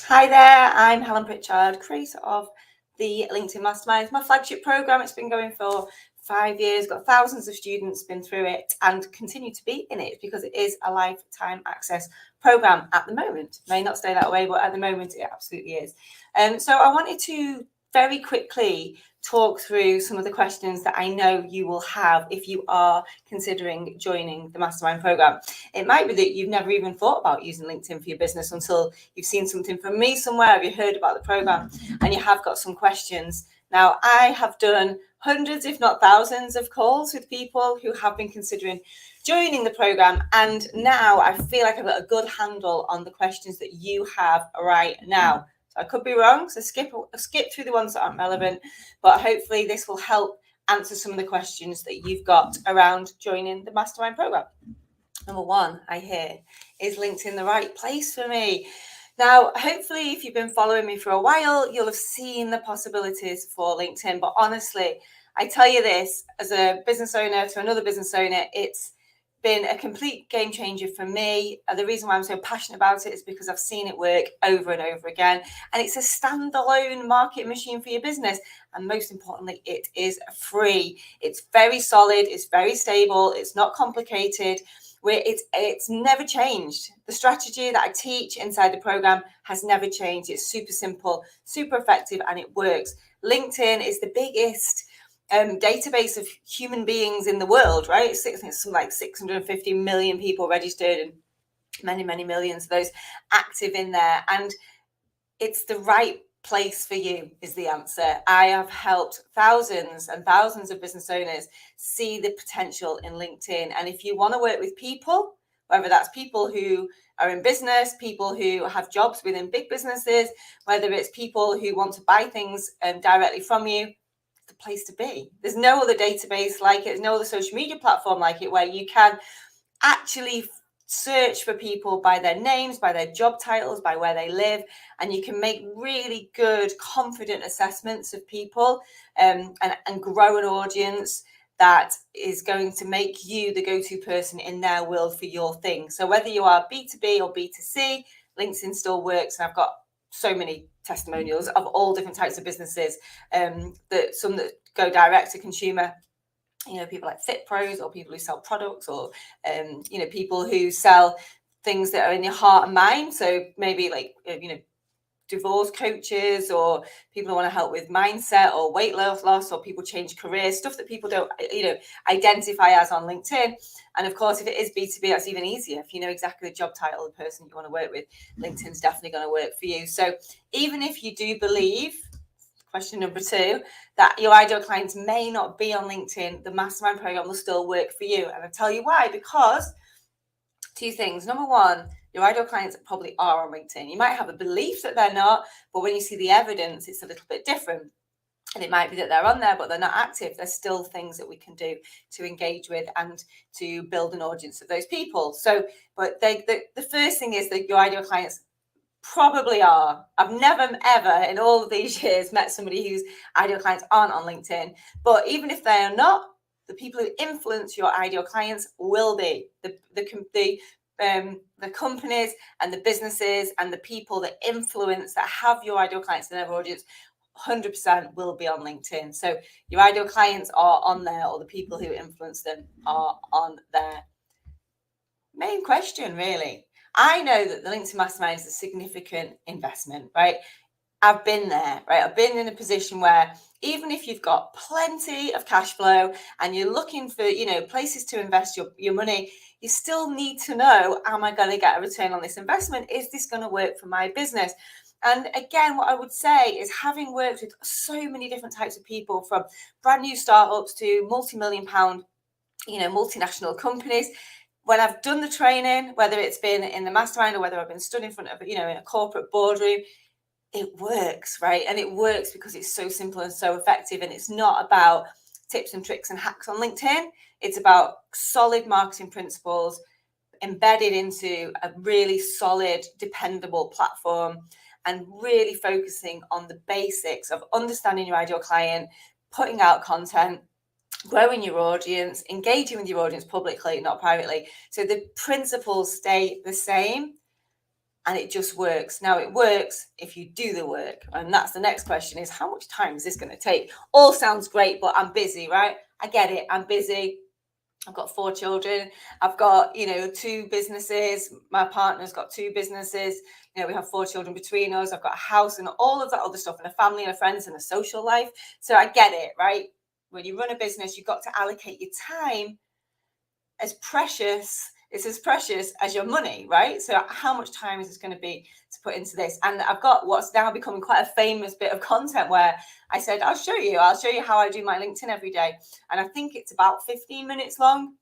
Hi there, I'm Helen Pritchard, creator of the LinkedIn Mastermind. It's my flagship program. It's been going for 5 years, got thousands of students been through it and continue to be in it because it is a lifetime access program at the moment. May not stay that way, but at the moment it absolutely is. So I wanted to very quickly talk through some of the questions that I know you will have if you are considering joining the Mastermind program. It might be that you've never even thought about using LinkedIn for your business until you've seen something from me somewhere, have you heard about the program, and you have got some questions. Now, I have done hundreds, if not thousands, of calls with people who have been considering joining the program, and now I feel like I've got a good handle on the questions that you have right now. I could be wrong, so skip through the ones that aren't relevant, but hopefully this will help answer some of the questions that you've got around joining the Mastermind program. Number one, I hear, is LinkedIn the right place for me? Now, hopefully, if you've been following me for a while, you'll have seen the possibilities for LinkedIn. But honestly, I tell you this, as a business owner to another business owner, it's been a complete game changer for me. The reason why I'm so passionate about it is because I've seen it work over and over again. And it's a standalone marketing machine for your business. And most importantly, it is free. It's very solid. It's very stable. It's not complicated. Where it's never changed. The strategy that I teach inside the program has never changed. It's super simple, super effective, and it works. LinkedIn is the biggest database of human beings in the world, right? I think it's something like 650 million people registered and many millions of those active in there. And it's the right place for you is the answer. I have helped thousands and thousands of business owners see the potential in LinkedIn. And if you want to work with people, whether that's people who are in business, people who have jobs within big businesses, whether it's people who want to buy things directly from you, it's the place to be. There's no other database like it. There's no other social media platform like it where you can actually search for people by their names, by their job titles, by where they live, and you can make really good, confident assessments of people and grow an audience that is going to make you the go-to person in their world for your thing. So whether you are B2B or B2C, LinkedIn still works. And I've got so many testimonials of all different types of businesses, that some that go direct to consumer, people like Fit Pros, or people who sell products, or people who sell things that are in your heart and mind. So maybe like divorce coaches, or people who want to help with mindset or weight loss, or people change careers, stuff that people don't identify as on LinkedIn. And of course, if it is B2B, that's even easier. If you know exactly the job title of the person you want to work with, LinkedIn's definitely going to work for you. So even if you do believe, question number 2, that your ideal clients may not be on LinkedIn, the Mastermind program will still work for you. And I'll tell you why. Because 2 things. Number 1, your ideal clients probably are on LinkedIn. You might have a belief that they're not, but when you see the evidence, it's a little bit different. And it might be that they're on there, but they're not active. There's still things that we can do to engage with and to build an audience of those people. So, but the first thing is that your ideal clients probably are. I've never ever in all of these years met somebody whose ideal clients aren't on LinkedIn. But even if they are not, the people who influence your ideal clients will be the companies and the businesses and the people that influence, that have your ideal clients in their audience, 100% will be on LinkedIn. So your ideal clients are on there, or the people who influence them are on there. Main question, really. I know that the LinkedIn Mastermind is a significant investment, right? I've been there, right? I've been in a position where even if you've got plenty of cash flow and you're looking for, places to invest your money, you still need to know, am I going to get a return on this investment? Is this going to work for my business? And again, what I would say is, having worked with so many different types of people, from brand new startups to multi-million-pound, multinational companies, when I've done the training, whether it's been in the Mastermind or whether I've been stood in front of, in a corporate boardroom, it works, right? And it works because it's so simple and so effective. And it's not about tips and tricks and hacks on LinkedIn. It's about solid marketing principles embedded into a really solid, dependable platform, and really focusing on the basics of understanding your ideal client, putting out content, growing your audience, engaging with your audience publicly, not privately. So the principles stay the same, and it just works. Now, it works if you do the work. And that's the next question, is how much time is this going to take? All sounds great, but I'm busy, right? I get it. I'm busy. I've got 4 children. I've got, 2 businesses. My partner's got 2 businesses. We have 4 children between us. I've got a house and all of that other stuff, and a family and a friends and a social life. So I get it, right? When you run a business, you've got to allocate your time as precious. It's as precious as your money, right? So how much time is this going to be to put into this? And I've got what's now becoming quite a famous bit of content where I said, I'll show you how I do my LinkedIn every day. And I think it's about 15 minutes long.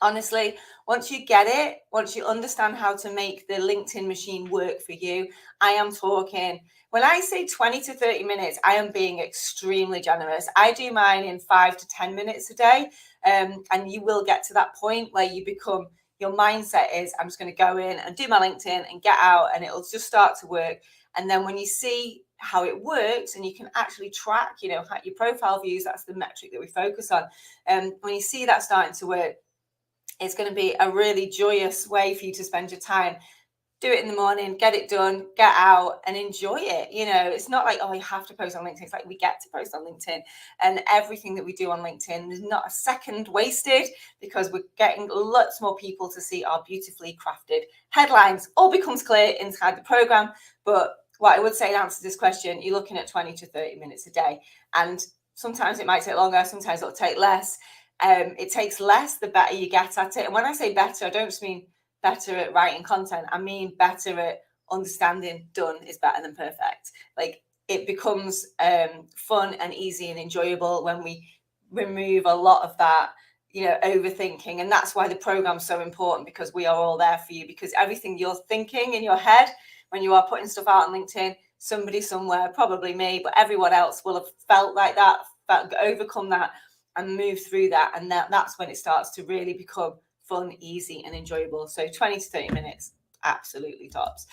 Honestly, once you get it, once you understand how to make the LinkedIn machine work for you, I am talking, when I say 20 to 30 minutes, I am being extremely generous. I do mine in 5 to 10 minutes a day. And you will get to that point where you become, your mindset is, I'm just going to go in and do my LinkedIn and get out, and it'll just start to work. And then when you see how it works and you can actually track, your profile views, that's the metric that we focus on. When you see that starting to work, it's going to be a really joyous way for you to spend your time. Do it in the morning, get it done, get out and enjoy it. It's not like, oh, you have to post on LinkedIn. It's like we get to post on LinkedIn, and everything that we do on LinkedIn, there's not a second wasted, because we're getting lots more people to see our beautifully crafted headlines. All becomes clear inside the program. But what I would say in answer to this question, you're looking at 20 to 30 minutes a day. And sometimes it might take longer, sometimes it'll take less. It takes less the better you get at it. And when I say better, I don't just mean better at writing content. I mean better at understanding done is better than perfect. Like, it becomes fun and easy and enjoyable when we remove a lot of that, overthinking. And that's why the program's so important, because we are all there for you. Because everything you're thinking in your head when you are putting stuff out on LinkedIn, somebody somewhere, probably me, but everyone else will have felt like that, overcome that and move through that. And that's when it starts to really become fun, easy and enjoyable. So 20 to 30 minutes, absolutely tops.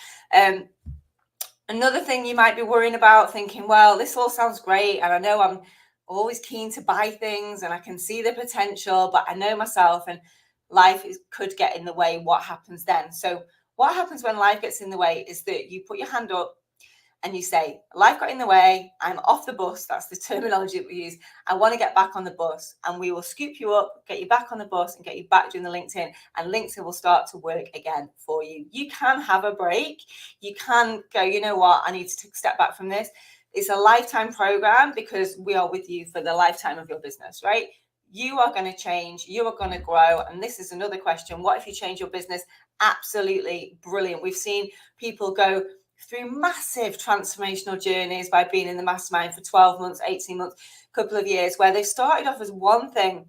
Another thing you might be worrying about, thinking, well, this all sounds great, and I know I'm always keen to buy things and I can see the potential, but I know myself and life could get in the way. What happens then? So what happens when life gets in the way is that you put your hand up and you say, life got in the way, I'm off the bus. That's the terminology that we use. I want to get back on the bus, and we will scoop you up, get you back on the bus and get you back doing the LinkedIn, and LinkedIn will start to work again for you. You can have a break. You can go, you know what, I need to take a step back from this. It's a lifetime program, because we are with you for the lifetime of your business, right? You are going to change, you are going to grow. And this is another question. What if you change your business? Absolutely brilliant. We've seen people go through massive transformational journeys by being in the mastermind for 12 months, 18 months, a couple of years, where they started off as one thing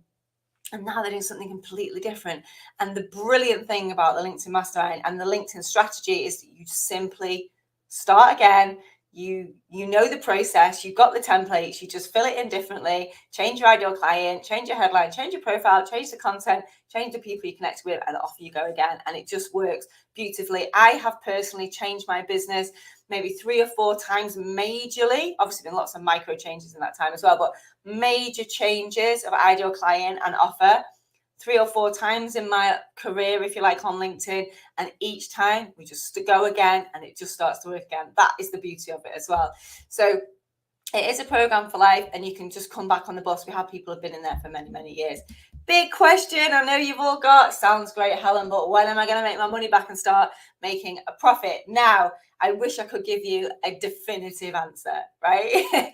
and now they're doing something completely different. And the brilliant thing about the LinkedIn mastermind and the LinkedIn strategy is that you simply start again. You know the process, you've got the templates, you just fill it in differently, change your ideal client, change your headline, change your profile, change the content, change the people you connect with, and off you go again. And it just works beautifully. I have personally changed my business maybe 3 or 4 times majorly. Obviously been lots of micro changes in that time as well, but major changes of ideal client and offer 3 or 4 times in my career, if you like, on LinkedIn. And each time we just go again and it just starts to work again. That is the beauty of it as well. So it is a program for life, and you can just come back on the bus. We have people who have been in there for many, many years. Big question I know you've all got. Sounds great, Helen, but when am I going to make my money back and start making a profit? Now, I wish I could give you a definitive answer, right?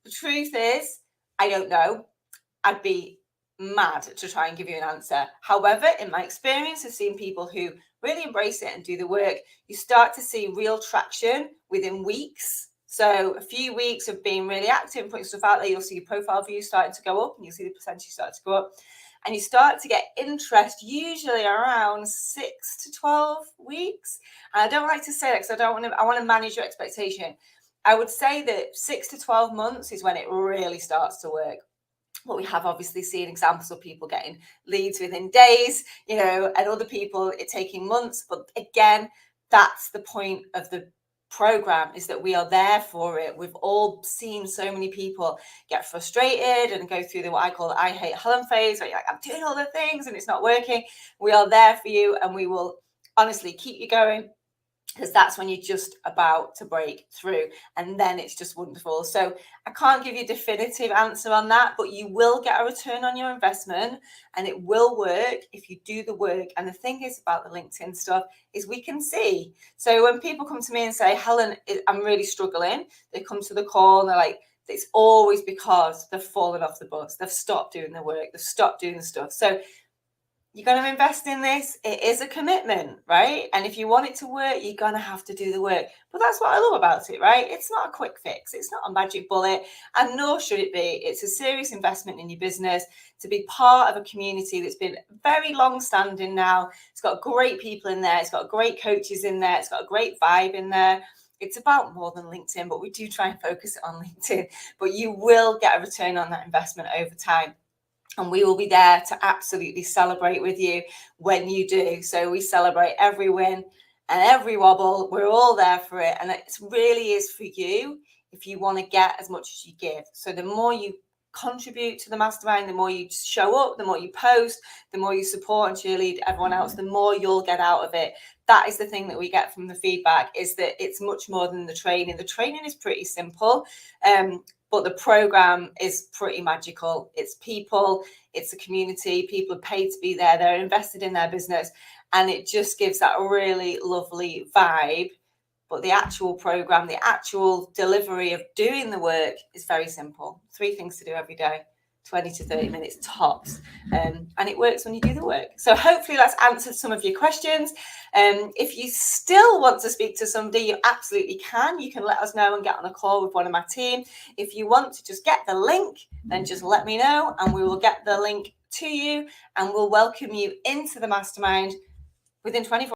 The truth is, I don't know. I'd be mad to try and give you an answer. However, in my experience of seeing people who really embrace it and do the work, you start to see real traction within weeks. So a few weeks of being really active and putting stuff out there, you'll see your profile views starting to go up, and you'll see the percentage start to go up. And you start to get interest usually around 6 to 12 weeks. And I don't like to say that because I want to manage your expectation. I would say that 6 to 12 months is when it really starts to work. But we have obviously seen examples of people getting leads within days, and other people it taking months. But again, that's the point of the program, is that we are there for it. We've all seen so many people get frustrated and go through what I call the I hate Helen phase, where you're like, I'm doing all the things and it's not working. We are there for you, and we will honestly keep you going. because that's when you're just about to break through, and then it's just wonderful. So I can't give you a definitive answer on that, but you will get a return on your investment, and it will work if you do the work. And the thing is about the LinkedIn stuff is we can see. So when people come to me and say, Helen, I'm really struggling, they come to the call and they're like, it's always because they've fallen off the bus, they've stopped doing the work, they've stopped doing the stuff. So you're going to invest in this. It is a commitment, right? And if you want it to work, you're going to have to do the work. But that's what I love about it, right? It's not a quick fix. It's not a magic bullet, and nor should it be. It's a serious investment in your business to be part of a community that's been very long-standing now. It's got great people in there. It's got great coaches in there. It's got a great vibe in there. It's about more than LinkedIn, but we do try and focus it on LinkedIn. But you will get a return on that investment over time. And we will be there to absolutely celebrate with you when you do. So we celebrate every win and every wobble. We're all there for it. And it really is for you if you want to get as much as you give. So the more you contribute to the mastermind, the more you show up, the more you post, the more you support and cheerlead everyone else, the more you'll get out of it. That is the thing that we get from the feedback, is that it's much more than the training. The training is pretty simple. But the program is pretty magical. It's people, it's a community, people are paid to be there, they're invested in their business, and it just gives that really lovely vibe. But the actual program, the actual delivery of doing the work is very simple. 3 things to do every day, 20 to 30 minutes tops. And it works when you do the work. So hopefully that's answered some of your questions. If you still want to speak to somebody, you absolutely can. You can let us know and get on a call with one of my team. If you want to just get the link, then just let me know and we will get the link to you and we'll welcome you into the mastermind within 24